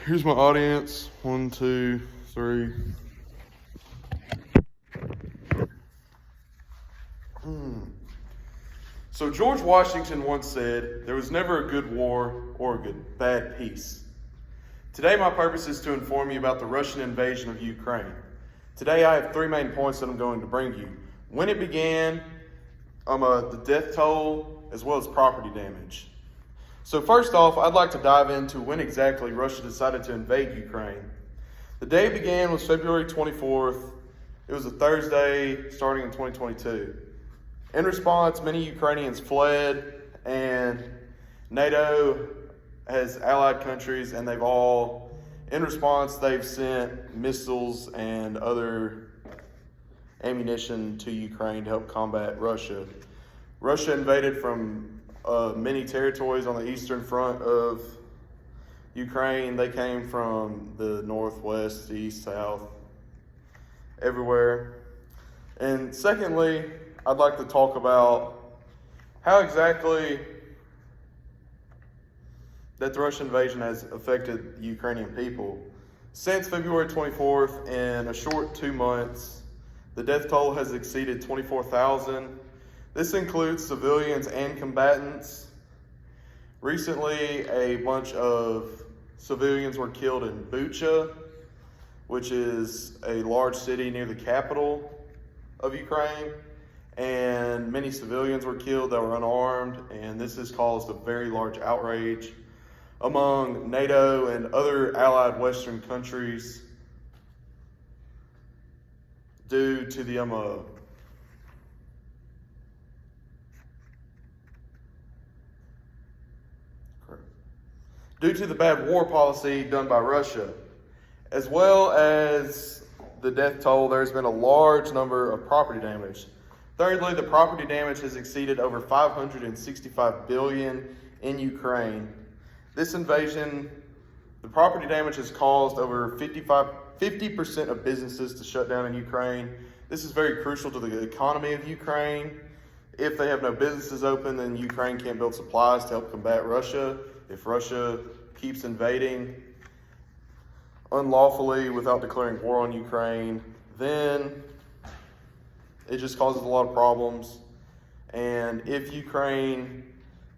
Here's my audience. 1, 2, 3. So George Washington once said, "There was never a good war or a bad peace." Today my purpose is to inform you about the Russian invasion of Ukraine. Today I have 3 main points that I'm going to bring you. When it began, the death toll, as well as property damage. So first off, I'd like to dive into when exactly Russia decided to invade Ukraine. The day it began was February 24th. It was a Thursday starting in 2022. In response, many Ukrainians fled, and NATO has allied countries, and in response, they've sent missiles and other ammunition to Ukraine to help combat Russia. Russia invaded from many territories on the eastern front of Ukraine. They came from the northwest, east, south, everywhere. And secondly, I'd like to talk about how exactly that the Russian invasion has affected the Ukrainian people. Since February 24th, in a short 2 months, the death toll has exceeded 24,000. This includes civilians and combatants. Recently, a bunch of civilians were killed in Bucha, which is a large city near the capital of Ukraine, and many civilians were killed that were unarmed, and this has caused a very large outrage among NATO and other allied Western countries due to the bad war policy done by Russia. As well as the death toll, there's been a large number of property damage. Thirdly, the property damage has exceeded over $565 billion in Ukraine. This invasion, the property damage has caused over 50% of businesses to shut down in Ukraine. This is very crucial to the economy of Ukraine. If they have no businesses open, then Ukraine can't build supplies to help combat Russia. If Russia keeps invading unlawfully without declaring war on Ukraine, then it just causes a lot of problems. And if Ukraine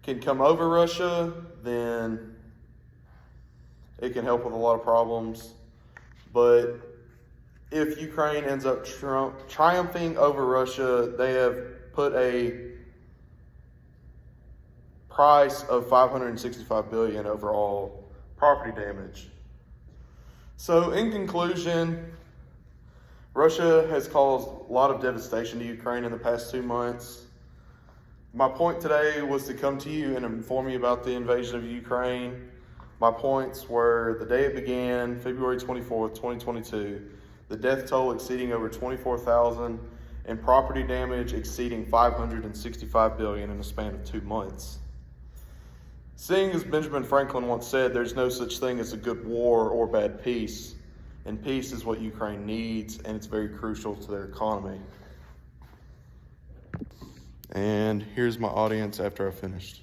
can come over Russia, then it can help with a lot of problems. But if Ukraine ends up triumphing over Russia, they have put a price of $565 billion overall property damage. So in conclusion, Russia has caused a lot of devastation to Ukraine in the past 2 months. My point today was to come to you and inform you about the invasion of Ukraine. My points were the day it began, February 24th, 2022, the death toll exceeding over 24,000, and property damage exceeding $565 billion in a span of 2 months. Seeing as Benjamin Franklin once said, there's no such thing as a good war or bad peace, and peace is what Ukraine needs, and it's very crucial to their economy. And here's my audience after I finished.